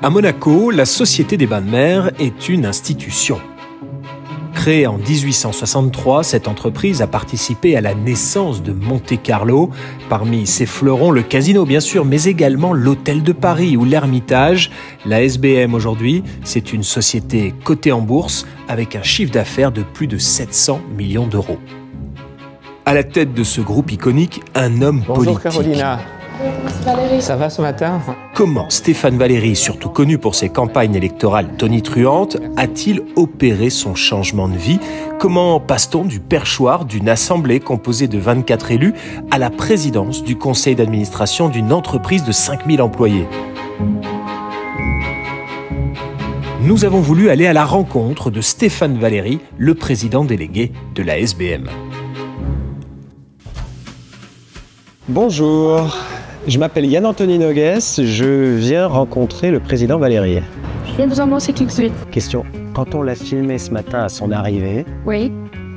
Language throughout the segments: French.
À Monaco, la Société des Bains de Mer est une institution. Créée en 1863, cette entreprise a participé à la naissance de Monte-Carlo. Parmi ses fleurons, le casino bien sûr, mais également l'Hôtel de Paris ou l'Ermitage. La SBM aujourd'hui, c'est une société cotée en bourse avec un chiffre d'affaires de plus de 700 millions d'euros. À la tête de ce groupe iconique, un homme politique. Bonjour Carolina. Valérie. Ça va ce matin? Comment Stéphane Valéry, surtout connu pour ses campagnes électorales tonitruantes, a-t-il opéré son changement de vie? Comment passe-t-on du perchoir d'une assemblée composée de 24 élus à la présidence du conseil d'administration d'une entreprise de 5000 employés? Nous avons voulu aller à la rencontre de Stéphane Valéry, le président délégué de la SBM. Bonjour, je m'appelle Yann-Anthony Nogues, je viens rencontrer le président Valéry. Je viens vous annoncer tout de suite. Question, quand on l'a filmé ce matin à son arrivée, Oui,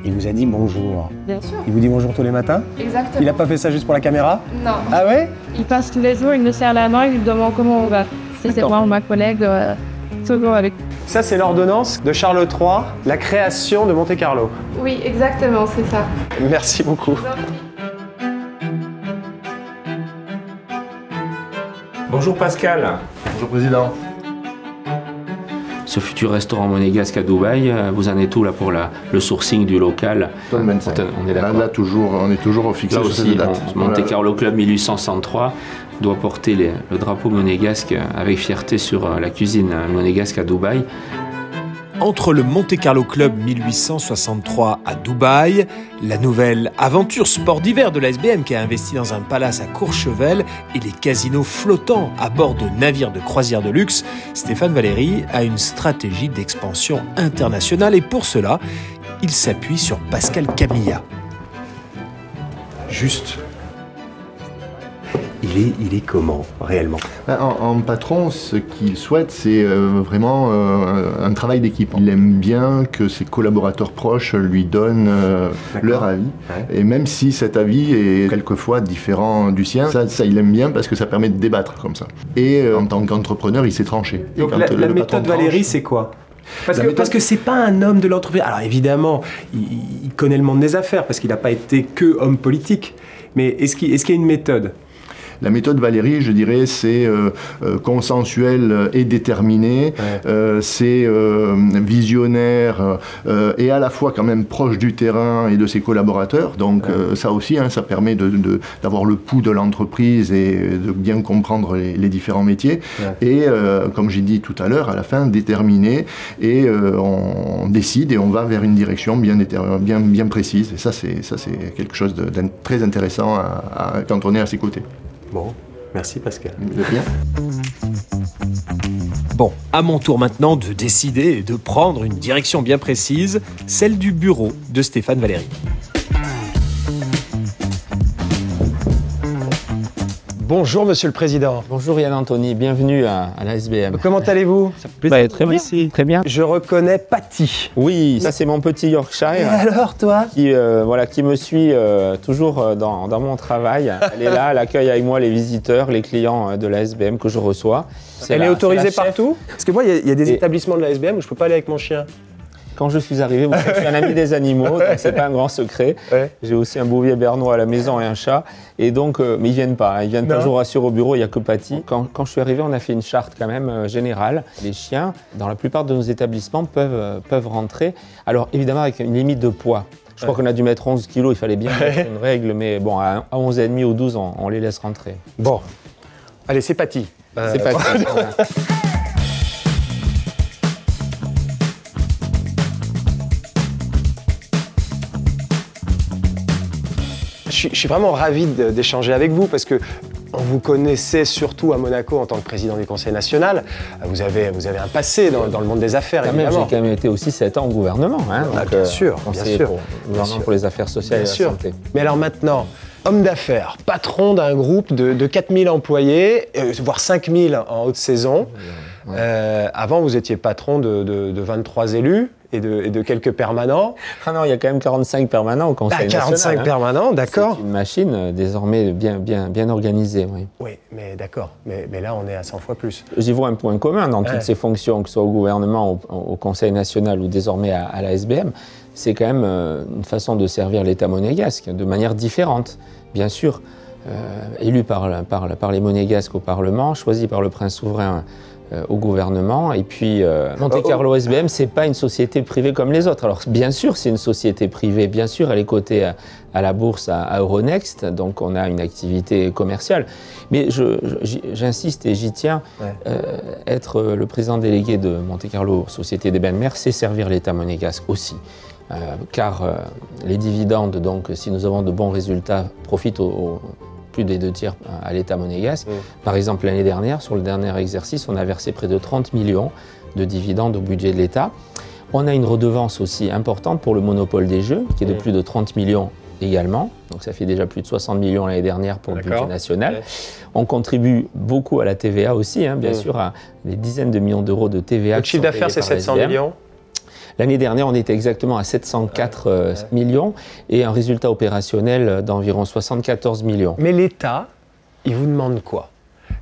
il vous a dit bonjour. bien sûr. Il vous dit bonjour tous les matins? Exactement. Il n'a pas fait ça juste pour la caméra? Non. Ah ouais? Il passe tous les jours, il me serre la main, il me demande comment on va. C'est D'accord. moi ou ma collègue, toujours avec. Ça c'est l'ordonnance de Charles III, la création de Monte-Carlo. Oui, exactement, c'est ça. Merci beaucoup. Bonjour Pascal. Bonjour Président. Ce futur restaurant monégasque à Dubaï, vous en êtes où là pour le sourcing du local? Tonne 25. On est d'accord. Là, toujours, on est toujours fixé Là sur aussi, cette date. Monte Carlo Club 1863 doit porter le drapeau monégasque avec fierté sur la cuisine monégasque à Dubaï. Entre le Monte Carlo Club 1863 à Dubaï, la nouvelle aventure sport d'hiver de la SBM qui a investi dans un palace à Courchevel et les casinos flottants à bord de navires de croisière de luxe, Stéphane Valéry a une stratégie d'expansion internationale et pour cela, il s'appuie sur Pascal Camillat. Juste. Il est comment, réellement? En patron, ce qu'il souhaite, c'est vraiment un travail d'équipe. Il aime bien que ses collaborateurs proches lui donnent leur avis. Ouais. Et même si cet avis est quelquefois différent du sien, ça il aime bien parce que ça permet de débattre comme ça. Et en tant qu'entrepreneur, il s'est tranché. Et Donc quand la le patron méthode tranche, Valéry, c'est quoi? La méthode- Parce que c'est pas un homme de l'entreprise. Alors évidemment, il connaît le monde des affaires parce qu'il n'a pas été que homme politique. Mais est-ce qu'il y a une méthode? La méthode Valéry, je dirais, c'est consensuel et déterminé, c'est visionnaire et à la fois quand même proche du terrain et de ses collaborateurs. Donc ça aussi, hein, ça permet d'avoir le pouls de l'entreprise et de bien comprendre les différents métiers. Ouais. Et comme j'ai dit tout à l'heure, à la fin, déterminé et on décide et on va vers une direction bien précise. Et ça, c'est quelque chose de très intéressant quand on est à ses côtés. Bon, merci Pascal. De rien. Bon, à mon tour maintenant de décider et de prendre une direction bien précise, celle du bureau de Stéphane Valéry. Bonjour Monsieur le Président. Bonjour Yann-Anthony, bienvenue à la SBM. Comment allez-vous? Très bien. Très bien. Je reconnais Patty. Oui, ça c'est mon petit Yorkshire. Et alors toi? Qui me suit toujours dans mon travail. Elle est là, elle accueille avec moi les visiteurs, les clients de la SBM que je reçois. Elle est autorisée partout? Parce que moi, il y a des Et- établissements de la SBM où je peux pas aller avec mon chien. Quand je suis arrivé, vous savez, je suis un ami des animaux, donc c'est pas un grand secret. Ouais. J'ai aussi un bouvier bernois à la maison et un chat. Et donc, mais ils viennent pas. Hein. Ils viennent pas, Non. je vous rassure, au bureau, il n'y a que Patty. Quand je suis arrivé, on a fait une charte quand même générale. Les chiens, dans la plupart de nos établissements, peuvent rentrer. Alors évidemment, avec une limite de poids. Je crois qu'on a dû mettre 11 kilos, il fallait bien mettre une règle, mais bon, à 11,5 ou 12, on les laisse rentrer. Bon, allez, c'est Patty. C'est Patty. Voilà. Je suis vraiment ravi d'échanger avec vous parce que on vous connaissait surtout à Monaco en tant que président du Conseil national. Vous avez un passé dans le monde des affaires, Quand même, j'ai évidemment. quand même été aussi 7 ans au gouvernement. Hein, Ah, donc, bien sûr, bien conseiller sûr. gouvernement sûr. pour les affaires sociales Bien et la sûr. santé. Mais alors maintenant, homme d'affaires, patron d'un groupe de 4000 employés, voire 5000 en haute saison. Avant, vous étiez patron de 23 élus. et de quelques permanents. Ah non, il y a quand même 45 permanents au Conseil national. 45 permanents, d'accord. C'est une machine désormais bien organisée. Oui, oui, mais d'accord. Mais là, on est à 100 fois plus. J'y vois un point commun dans toutes ces fonctions, que ce soit au gouvernement, au Conseil national ou désormais à la SBM. C'est quand même une façon de servir l'État monégasque de manière différente, bien sûr. Élu par les monégasques au Parlement, choisi par le prince souverain au gouvernement. Et puis, Monte Carlo SBM, c'est pas une société privée comme les autres. Alors, bien sûr, c'est une société privée. Bien sûr, elle est cotée à la bourse à Euronext, donc on a une activité commerciale. Mais j'insiste et j'y tiens, être le président délégué de Monte Carlo Société des Bains de Mer, c'est servir l'État monégasque aussi. Car les dividendes, donc, si nous avons de bons résultats, profitent plus des 2 tiers à l'État monégasque. Par exemple, l'année dernière, sur le dernier exercice, on a versé près de 30 millions de dividendes au budget de l'État. On a une redevance aussi importante pour le monopole des jeux, qui est de plus de 30 millions également. Donc ça fait déjà plus de 60 millions l'année dernière pour le budget national. On contribue beaucoup à la TVA aussi, bien sûr, à des dizaines de millions d'euros de TVA. Le chiffre d'affaires, c'est 700 millions. L'année dernière, on était exactement à 704 millions et un résultat opérationnel d'environ 74 millions. Mais l'État, il vous demande quoi ?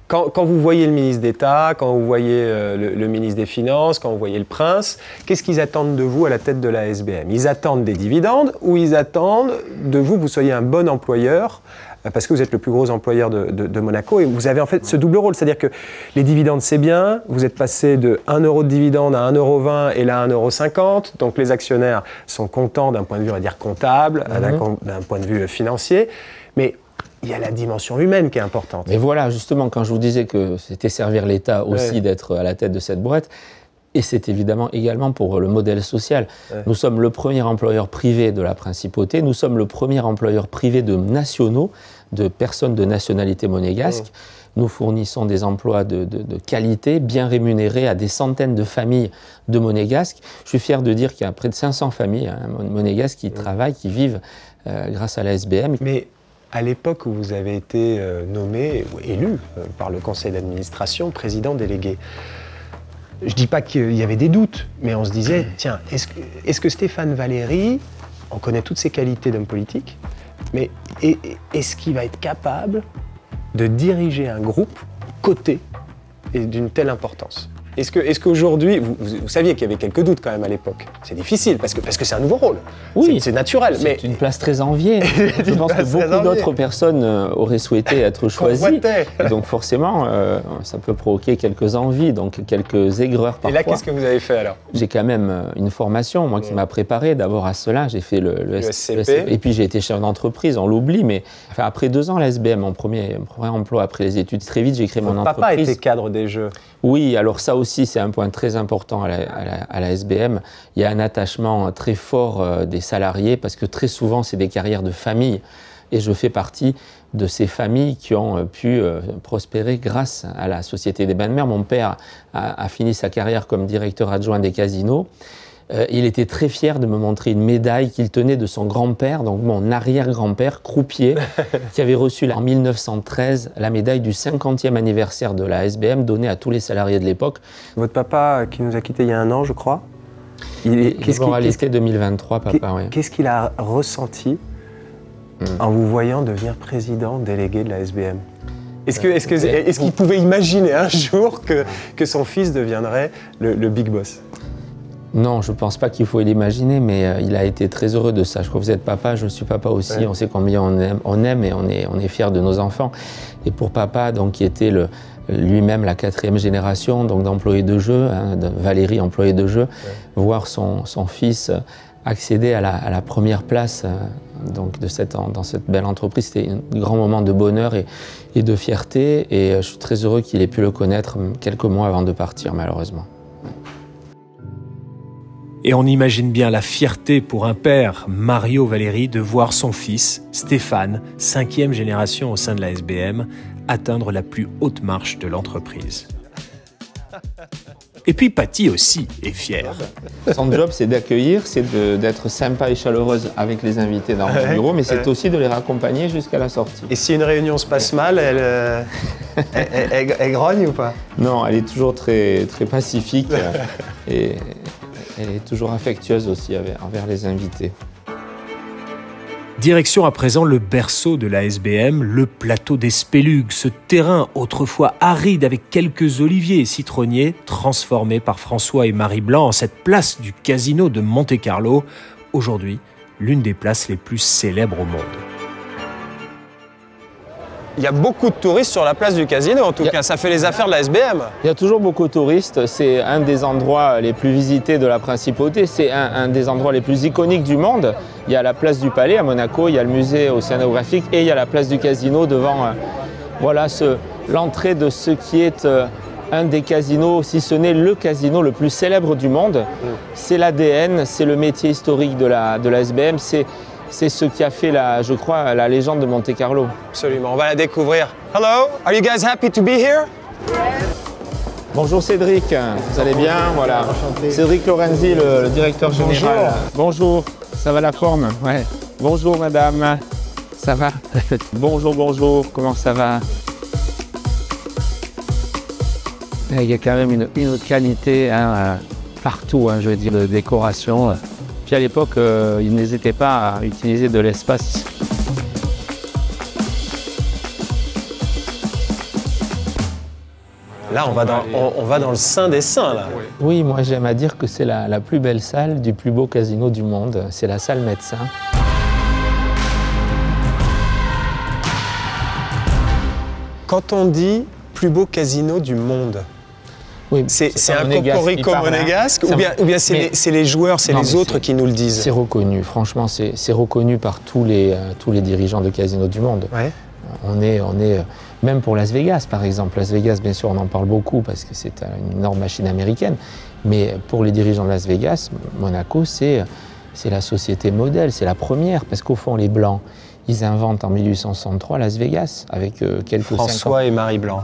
Quand vous voyez le ministre d'État, quand vous voyez le ministre des Finances, quand vous voyez le prince, qu'est-ce qu'ils attendent de vous à la tête de la SBM ? Ils attendent des dividendes ou ils attendent de vous que vous soyez un bon employeur ? Parce que vous êtes le plus gros employeur de Monaco et vous avez en fait ce double rôle, c'est-à-dire que les dividendes c'est bien, vous êtes passé de 1 euro de dividende à 1,20 € et là 1,50 €, donc les actionnaires sont contents d'un point de vue, on va dire, comptable, d'un point de vue financier, mais il y a la dimension humaine qui est importante. Mais voilà, justement, quand je vous disais que c'était servir l'État aussi d'être à la tête de cette boîte, et c'est évidemment également pour le modèle social. Nous sommes le premier employeur privé de la principauté, nous sommes le premier employeur privé de nationaux, de personnes de nationalité monégasque. Nous fournissons des emplois de qualité, bien rémunérés à des centaines de familles de monégasques. Je suis fier de dire qu'il y a près de 500 familles monégasques qui travaillent, qui vivent grâce à la SBM. Mais à l'époque où vous avez été nommé ou élu par le conseil d'administration, président délégué, je ne dis pas qu'il y avait des doutes, mais on se disait, tiens, est-ce que Stéphane Valéry, on connaît toutes ses qualités d'homme politique, mais est-ce qu'il va être capable de diriger un groupe coté et d'une telle importance ? Est-ce qu'aujourd'hui, vous saviez qu'il y avait quelques doutes quand même à l'époque. C'est difficile parce que c'est un nouveau rôle. Oui, c'est naturel. C'est une place très enviée. Je pense que beaucoup d'autres personnes auraient souhaité être choisies. Et donc forcément, ça peut provoquer quelques envies, donc quelques aigreurs parfois. Et là, qu'est-ce que vous avez fait alors ? J'ai quand même une formation, moi, qui m'a préparé d'abord à cela. J'ai fait le SCP. Et puis j'ai été chef d'entreprise, on l'oublie, mais après 2 ans à la SBM, mon premier emploi après les études, très vite j'ai créé mon entreprise. Papa était cadre des jeux. Oui, alors ça aussi, c'est un point très important à la SBM. Il y a un attachement très fort des salariés parce que très souvent, c'est des carrières de famille. Et je fais partie de ces familles qui ont pu prospérer grâce à la Société des Bains de Mer. Mon père a fini sa carrière comme directeur adjoint des casinos. Il était très fier de me montrer une médaille qu'il tenait de son grand-père, donc mon arrière-grand-père, croupier, qui avait reçu en 1913 la médaille du 50e anniversaire de la SBM donnée à tous les salariés de l'époque. Votre papa, qui nous a quittés il y a 1 an, je crois, à l'été 2023, papa, oui. Qu'est-ce qu'il a ressenti en vous voyant devenir président délégué de la SBM ? Est-ce qu'il pouvait imaginer un jour que son fils deviendrait le big boss ? Non, je ne pense pas qu'il faut l'imaginer, mais il a été très heureux de ça. Je crois que vous êtes papa, je suis papa aussi. On sait combien on aime et on est fiers de nos enfants. Et pour papa, donc, qui était lui-même la 4e génération d'employés de jeu, de Valéry, employé de jeu, voir son fils accéder à la première place donc dans cette belle entreprise, c'était un grand moment de bonheur et de fierté. Et je suis très heureux qu'il ait pu le connaître quelques mois avant de partir, malheureusement. Et on imagine bien la fierté pour un père, Mario Valéry, de voir son fils, Stéphane, 5e génération au sein de la SBM, atteindre la plus haute marche de l'entreprise. Et puis Patty aussi est fière. Son job, c'est d'accueillir, c'est d'être sympa et chaleureuse avec les invités dans le bureau, mais c'est aussi de les raccompagner jusqu'à la sortie. Et si une réunion se passe mal, elle grogne ou pas ? Non, elle est toujours très, très pacifique. Et Elle est toujours affectueuse aussi envers les invités. Direction à présent le berceau de la SBM, le plateau des Spélugues, ce terrain autrefois aride avec quelques oliviers et citronniers, transformé par François et Marie Blanc en cette place du casino de Monte-Carlo, aujourd'hui l'une des places les plus célèbres au monde. Il y a beaucoup de touristes sur la place du casino, en tout cas, ça fait les affaires de la SBM. Il y a toujours beaucoup de touristes, c'est un des endroits les plus visités de la Principauté, c'est un des endroits les plus iconiques du monde. Il y a la place du Palais à Monaco, il y a le musée océanographique et il y a la place du casino devant l'entrée de ce qui est un des casinos, si ce n'est le casino le plus célèbre du monde. C'est l'ADN, c'est le métier historique de la SBM, c'est ce qui a fait, je crois, la légende de Monte-Carlo. Absolument, on va la découvrir. Hello, are you guys happy to be here? Bonjour Cédric, vous allez bien? Voilà. Enchanté. Cédric Lorenzi, le directeur général. Bonjour, ça va la forme? Ouais. Bonjour madame, ça va? Bonjour, comment ça va? Il y a quand même une qualité partout, je veux dire, de décoration. Puis à l'époque, ils n'hésitaient pas à utiliser de l'espace. Là, on va dans le sein des saints, là. Oui, moi j'aime à dire que c'est la plus belle salle du plus beau casino du monde. C'est la salle médecin. Quand on dit plus beau casino du monde, oui, c'est un cocorico monégasque ou bien c'est les joueurs, c'est les autres qui nous le disent? C'est reconnu, franchement, c'est reconnu par tous les dirigeants de casinos du monde. Ouais. On est, même pour Las Vegas, par exemple. Las Vegas, bien sûr, on en parle beaucoup parce que c'est une énorme machine américaine. Mais pour les dirigeants de Las Vegas, Monaco, c'est la société modèle, c'est la première. Parce qu'au fond, les Blancs, ils inventent en 1863 Las Vegas avec François et Marie Blanc.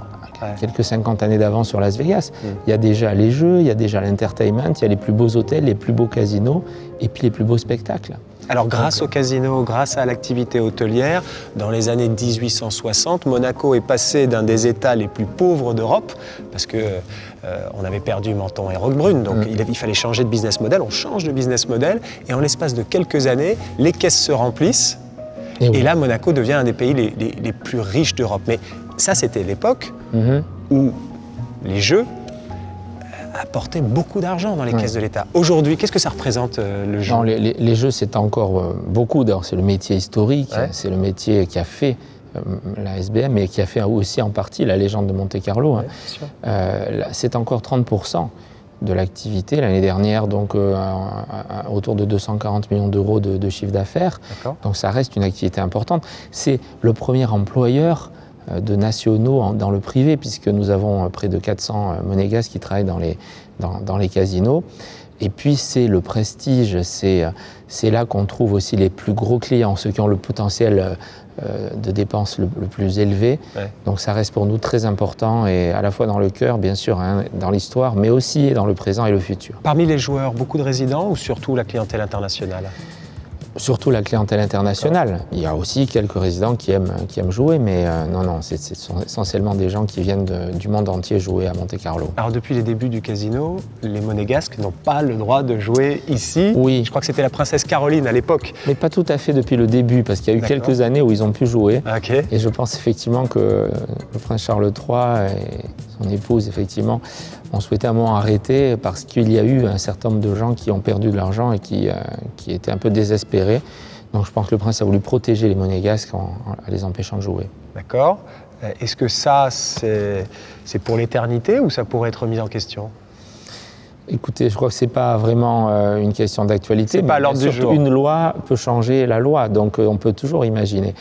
Quelques 50 années d'avance sur Las Vegas. Il y a déjà les jeux, il y a déjà l'entertainment, il y a les plus beaux hôtels, les plus beaux casinos et puis les plus beaux spectacles. Alors grâce au casino, grâce à l'activité hôtelière, dans les années 1860, Monaco est passé d'un des États les plus pauvres d'Europe, parce que on avait perdu Menton et Roquebrune, donc il fallait changer de business model. On change de business model et en l'espace de quelques années, les caisses se remplissent et là Monaco devient un des pays les plus riches d'Europe. Mais ça, c'était l'époque où les jeux apportaient beaucoup d'argent dans les caisses de l'État. Aujourd'hui, qu'est-ce que ça représente le jeu? Non, les jeux, c'est encore beaucoup. D'abord, c'est le métier historique, c'est le métier qui a fait la SBM, mais qui a fait aussi en partie la légende de Monte-Carlo. C'est encore 30% de l'activité. L'année dernière, donc, autour de 240 millions d'euros de chiffre d'affaires. Donc ça reste une activité importante. C'est le premier employeur de nationaux dans le privé, puisque nous avons près de 400 monégasques qui travaillent dans les casinos. Et puis c'est le prestige, c'est là qu'on trouve aussi les plus gros clients, ceux qui ont le potentiel de dépenses le plus élevé. Donc ça reste pour nous très important, et à la fois dans le cœur, bien sûr, dans l'histoire, mais aussi dans le présent et le futur. Parmi les joueurs, beaucoup de résidents ou surtout la clientèle internationale? Surtout la clientèle internationale. Il y a aussi quelques résidents qui aiment jouer, mais non, ce sont essentiellement des gens qui viennent du monde entier jouer à Monte-Carlo. Alors depuis les débuts du casino, les monégasques n'ont pas le droit de jouer ici. Oui. Je crois que c'était la princesse Caroline à l'époque. Mais pas tout à fait depuis le début, parce qu'il y a eu quelques années où ils ont pu jouer. Et je pense effectivement que le prince Charles III et son épouse, effectivement, ont souhaité à un moment arrêter parce qu'il y a eu un certain nombre de gens qui ont perdu de l'argent et qui étaient un peu désespérés. Donc je pense que le prince a voulu protéger les monégasques en les empêchant de jouer. D'accord. Est-ce que ça, c'est pour l'éternité ou ça pourrait être remis en question? Écoutez, je crois que ce n'est pas vraiment une question d'actualité. C'est pas à l'ordre du jour. Une loi peut changer la loi, donc on peut toujours imaginer.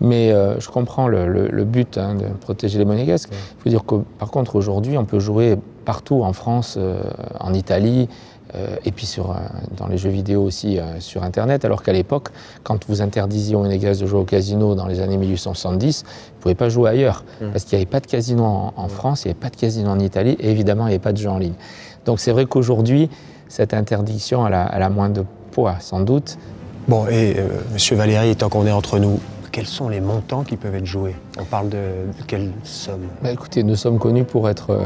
Mais je comprends le but de protéger les monégasques. Il faut dire que par contre aujourd'hui on peut jouer partout en France, en Italie, et puis dans les jeux vidéo aussi sur Internet, alors qu'à l'époque, quand vous interdisiez aux monégasques de jouer au casino dans les années 1870, vous ne pouviez pas jouer ailleurs, parce qu'il n'y avait pas de casino en France, il n'y avait pas de casino en Italie, et évidemment il n'y avait pas de jeux en ligne. Donc c'est vrai qu'aujourd'hui, cette interdiction elle a moins de poids, sans doute. Bon, et Monsieur Valéry, tant qu'on est entre nous, quels sont les montants qui peuvent être joués? On parle de quelle somme? Écoutez, nous sommes connus pour être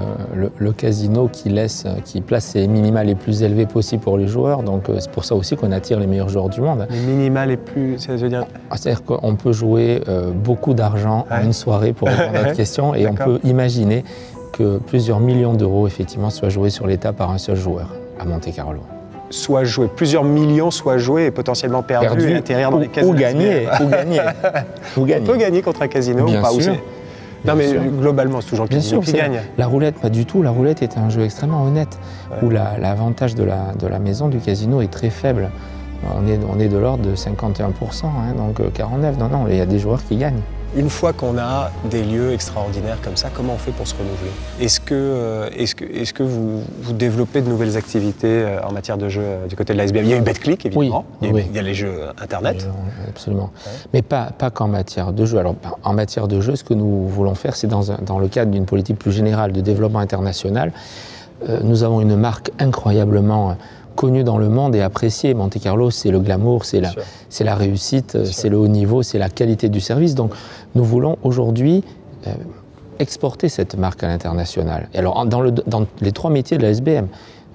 le casino qui place les minima les plus élevés possibles pour les joueurs. Donc c'est pour ça aussi qu'on attire les meilleurs joueurs du monde. Les minima les plus, ça veut dire? C'est-à-dire qu'on peut jouer beaucoup d'argent en une soirée pour répondre à votre question, et on peut imaginer que plusieurs millions d'euros effectivement soient joués sur l'État par un seul joueur à Monte-Carlo. Soit joué, plusieurs millions soient joués et potentiellement perdus et atterrir dans les casinos. Ou gagner. On peut gagner contre un casino Bien ou pas sûr. Non mais globalement c'est toujours le casino qui gagne. La roulette, pas du tout. La roulette est un jeu extrêmement honnête, où l'avantage de la maison du casino est très faible. On est de l'ordre de 51%, donc 49%. Non, il y a des joueurs qui gagnent. Une fois qu'on a des lieux extraordinaires comme ça, comment on fait pour se renouveler? Est-ce que vous développez de nouvelles activités en matière de jeux du côté de la SBM? Il y a eu BetClick, évidemment. Oui, il y a les jeux Internet. Absolument. Mais pas qu'en matière de jeu. Alors, en matière de jeu, ce que nous voulons faire, c'est dans le cadre d'une politique plus générale de développement international. Nous avons une marque incroyablement connue dans le monde et appréciée. Monte-Carlo, c'est le glamour, c'est la réussite, c'est le haut niveau, c'est la qualité du service. Donc, nous voulons aujourd'hui exporter cette marque à l'international. Et alors, dans les 3 métiers de la SBM,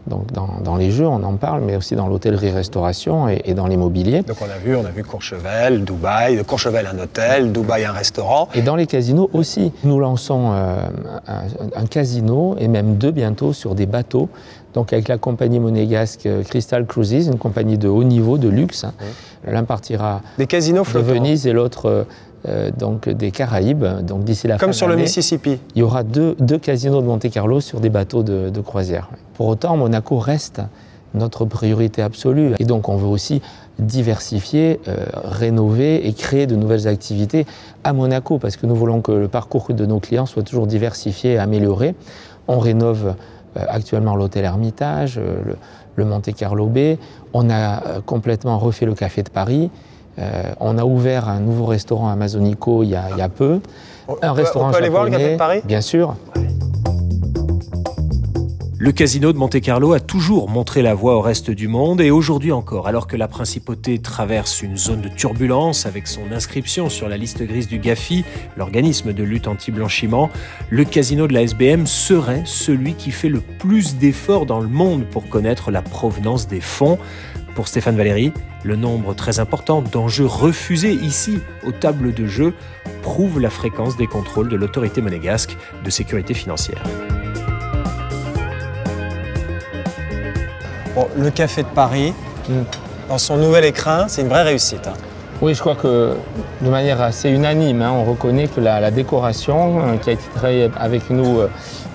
donc dans les jeux, on en parle, mais aussi dans l'hôtellerie-restauration et dans l'immobilier. Donc on a vu Courchevel, Dubaï, de Courchevel un hôtel, Dubaï un restaurant. Et dans les casinos aussi. Nous lançons un casino, et même 2 bientôt, sur des bateaux. Donc avec la compagnie monégasque Crystal Cruises, une compagnie de haut niveau, de luxe. L'un partira des casinos de Venise et l'autre donc des Caraïbes. Donc d'ici la fin de l'année. Comme sur le Mississippi. Il y aura deux casinos de Monte-Carlo sur des bateaux de croisière. Pour autant, Monaco reste notre priorité absolue. Et donc on veut aussi diversifier, rénover et créer de nouvelles activités à Monaco, parce que nous voulons que le parcours de nos clients soit toujours diversifié et amélioré. On rénove actuellement l'hôtel Hermitage, le Monte-Carlo Bay. On a complètement refait le Café de Paris. On a ouvert un nouveau restaurant Amazonico il y a peu. Un restaurant on peut aller voir le Café de Paris? Bien sûr. Le casino de Monte-Carlo a toujours montré la voie au reste du monde, et aujourd'hui encore, alors que la principauté traverse une zone de turbulence avec son inscription sur la liste grise du GAFI, l'organisme de lutte anti-blanchiment, le casino de la SBM serait celui qui fait le plus d'efforts dans le monde pour connaître la provenance des fonds. Pour Stéphane Valéry, le nombre très important d'enjeux refusés ici, aux tables de jeu, prouve la fréquence des contrôles de l'autorité monégasque de sécurité financière. Bon, le Café de Paris, dans son nouvel écrin, c'est une vraie réussite. Oui, je crois que de manière assez unanime, on reconnaît que la décoration qui a été travaillée avec nous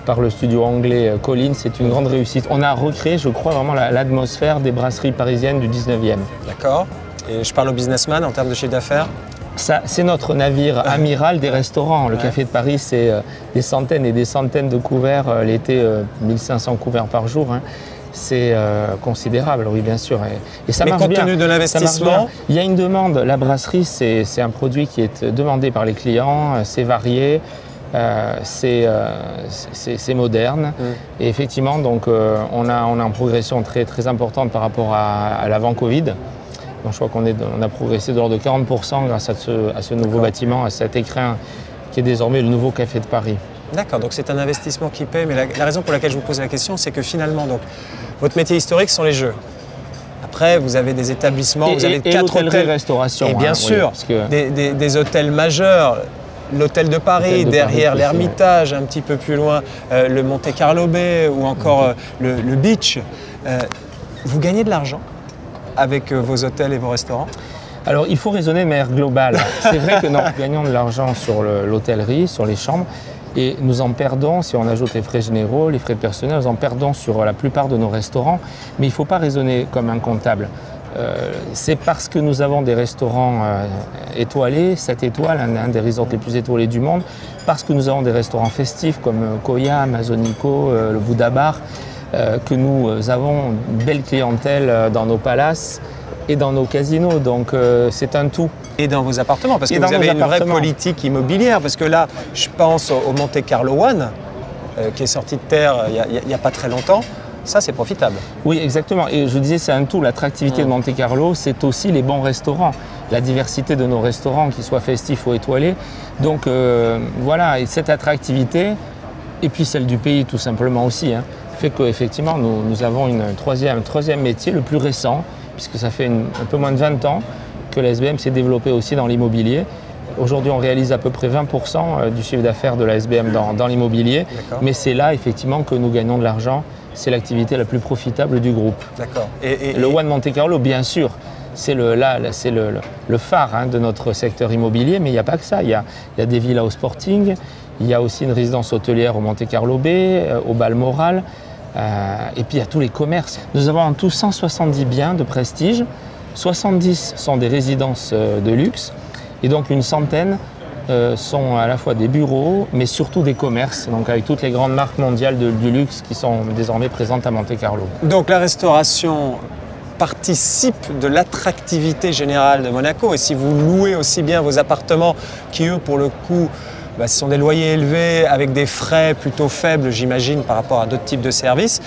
par le studio anglais Collins, c'est une grande réussite. On a recréé, je crois, vraiment l'atmosphère des brasseries parisiennes du 19e. D'accord. Et je parle au businessman en termes de chiffre d'affaires? C'est notre navire amiral des restaurants. Le Café de Paris, c'est des centaines et des centaines de couverts, l'été 1500 couverts par jour. C'est considérable, oui, bien sûr. Et ça marche bien. Mais compte tenu de l'investissement, il y a une demande. La brasserie, c'est un produit qui est demandé par les clients, c'est varié, c'est moderne. Et effectivement, donc, on a une progression très, très importante par rapport à l'avant Covid. Donc, je crois qu'on a progressé de l'ordre de 40% grâce à ce nouveau bâtiment, à cet écrin qui est désormais le nouveau Café de Paris. D'accord, donc c'est un investissement qui paie, mais la raison pour laquelle je vous pose la question, c'est que finalement, donc, votre métier historique sont les jeux. Après, vous avez des établissements, vous avez 4 hôtels. Restauration. Et bien sûr, des hôtels majeurs. L'hôtel de Paris, derrière l'Hermitage, un petit peu plus loin, le Monte-Carlo Bay ou encore le Beach. Vous gagnez de l'argent avec vos hôtels et vos restaurants? Alors, il faut raisonner de manière globale. C'est vrai que nous gagnons de l'argent sur l'hôtellerie, sur les chambres, et nous en perdons, si on ajoute les frais généraux, les frais personnels, nous en perdons sur la plupart de nos restaurants. Mais il ne faut pas raisonner comme un comptable. C'est parce que nous avons des restaurants étoilés, 7 étoiles, un des resorts les plus étoilés du monde, parce que nous avons des restaurants festifs comme Koya, Amazonico, le Bouddha Bar, que nous avons une belle clientèle dans nos palaces et dans nos casinos, donc c'est un tout. Et dans vos appartements, parce que vous avez une vraie politique immobilière, parce que là, je pense au Monte-Carlo One, qui est sorti de terre il n'y a pas très longtemps. Ça, c'est profitable. Oui, exactement. Et je disais, c'est un tout. L'attractivité de Monte-Carlo, c'est aussi les bons restaurants. La diversité de nos restaurants, qu'ils soient festifs ou étoilés. Donc voilà, et cette attractivité, et puis celle du pays tout simplement aussi, hein, fait qu'effectivement, nous avons un troisième métier, le plus récent, puisque ça fait un peu moins de 20 ans que la SBM s'est développée aussi dans l'immobilier. Aujourd'hui, on réalise à peu près 20% du chiffre d'affaires de la SBM dans l'immobilier, mais c'est là effectivement que nous gagnons de l'argent. C'est l'activité la plus profitable du groupe. D'accord. Le One Monte-Carlo, bien sûr, c'est le phare hein, de notre secteur immobilier, mais il n'y a pas que ça. Il y a des villas au Sporting, il y a aussi une résidence hôtelière au Monte-Carlo Bay, au Balmoral, et puis il y a tous les commerces. Nous avons en tout 170 biens de prestige, 70 sont des résidences de luxe, et donc une centaine sont à la fois des bureaux, mais surtout des commerces, donc avec toutes les grandes marques mondiales du luxe qui sont désormais présentes à Monte-Carlo. Donc la restauration participe de l'attractivité générale de Monaco, et si vous louez aussi bien vos appartements qui, eux, pour le coup, ce sont des loyers élevés avec des frais plutôt faibles, j'imagine, par rapport à d'autres types de services,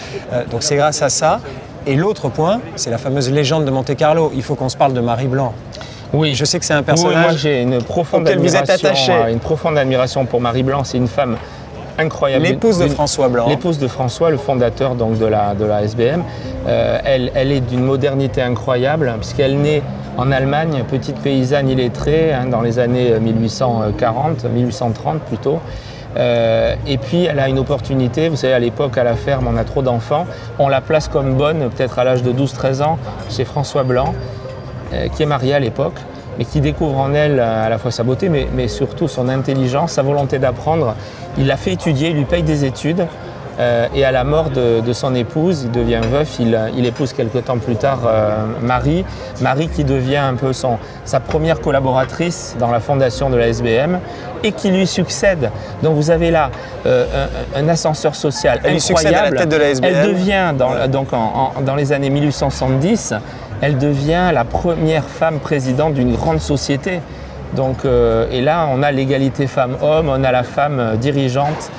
donc c'est grâce à ça. Et l'autre point, c'est la fameuse légende de Monte-Carlo. Il faut qu'on se parle de Marie Blanc. Oui, je sais que c'est un personnage moi j'ai une profonde admiration pour Marie Blanc. C'est une femme incroyable. L'épouse de François Blanc. L'épouse de François, le fondateur donc, de la SBM. Elle est d'une modernité incroyable puisqu'elle naît en Allemagne, petite paysanne illettrée hein, dans les années 1830 plutôt. Et puis elle a une opportunité, vous savez à l'époque à la ferme on a trop d'enfants, on la place comme bonne peut-être à l'âge de 12-13 ans chez François Blanc. Qui est mariée à l'époque, mais qui découvre en elle à la fois sa beauté, mais surtout son intelligence, sa volonté d'apprendre. Il l'a fait étudier, il lui paye des études, et à la mort de son épouse, il devient veuf, il épouse quelques temps plus tard Marie qui devient un peu sa première collaboratrice dans la fondation de la SBM, et qui lui succède. Donc vous avez là un ascenseur social incroyable. Lui succède à la tête de la SBM. Elle devient, dans les années 1870, elle devient la première femme présidente d'une grande société. Donc, et là, on a l'égalité femmes-hommes, on a la femme dirigeante.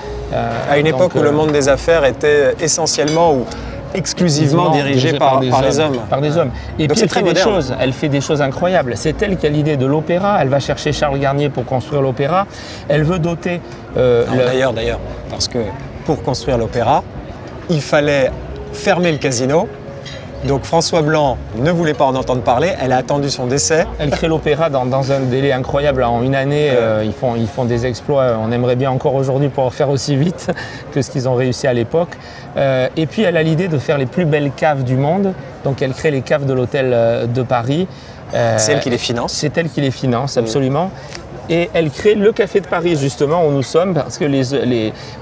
À une époque où le monde des affaires était essentiellement ou exclusivement dirigé par les hommes. Par des hommes. Et donc puis elle fait des choses incroyables. C'est elle qui a l'idée de l'opéra. Elle va chercher Charles Garnier pour construire l'opéra. Elle veut doter... D'ailleurs, parce que pour construire l'opéra, il fallait fermer le casino. Donc François Blanc ne voulait pas en entendre parler, elle a attendu son décès. Elle crée l'opéra dans un délai incroyable. En une année, ils font des exploits. On aimerait bien encore aujourd'hui pouvoir faire aussi vite que ce qu'ils ont réussi à l'époque. Et puis elle a l'idée de faire les plus belles caves du monde. Donc elle crée les caves de l'hôtel de Paris. C'est elle qui les finance. C'est elle qui les finance, absolument. Et elle crée le Café de Paris, justement, où nous sommes, parce que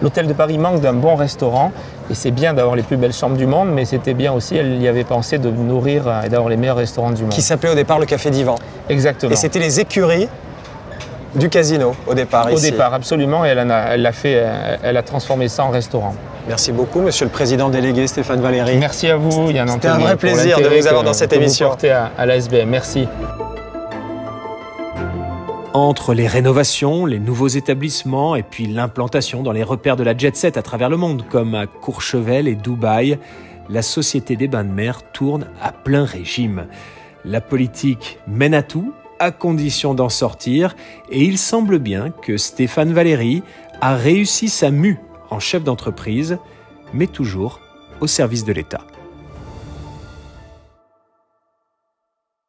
l'hôtel de Paris manque d'un bon restaurant. Et c'est bien d'avoir les plus belles chambres du monde, mais c'était bien aussi, elle y avait pensé de nourrir et d'avoir les meilleurs restaurants du monde. Qui s'appelait au départ le Café Divan. Exactement. Et c'était les écuries du casino, au départ, ici. Au départ, absolument. Et elle a transformé ça en restaurant. Merci beaucoup, monsieur le président délégué Stéphane Valéry. Merci à vous, Yann Anthony. C'était un vrai plaisir de vous avoir dans cette émission. Vous portez à la SBM. Merci. Entre les rénovations, les nouveaux établissements et puis l'implantation dans les repères de la jet-set à travers le monde, comme à Courchevel et Dubaï, la Société des Bains de Mer tourne à plein régime. La politique mène à tout, à condition d'en sortir, et il semble bien que Stéphane Valéry a réussi sa mue en chef d'entreprise, mais toujours au service de l'État.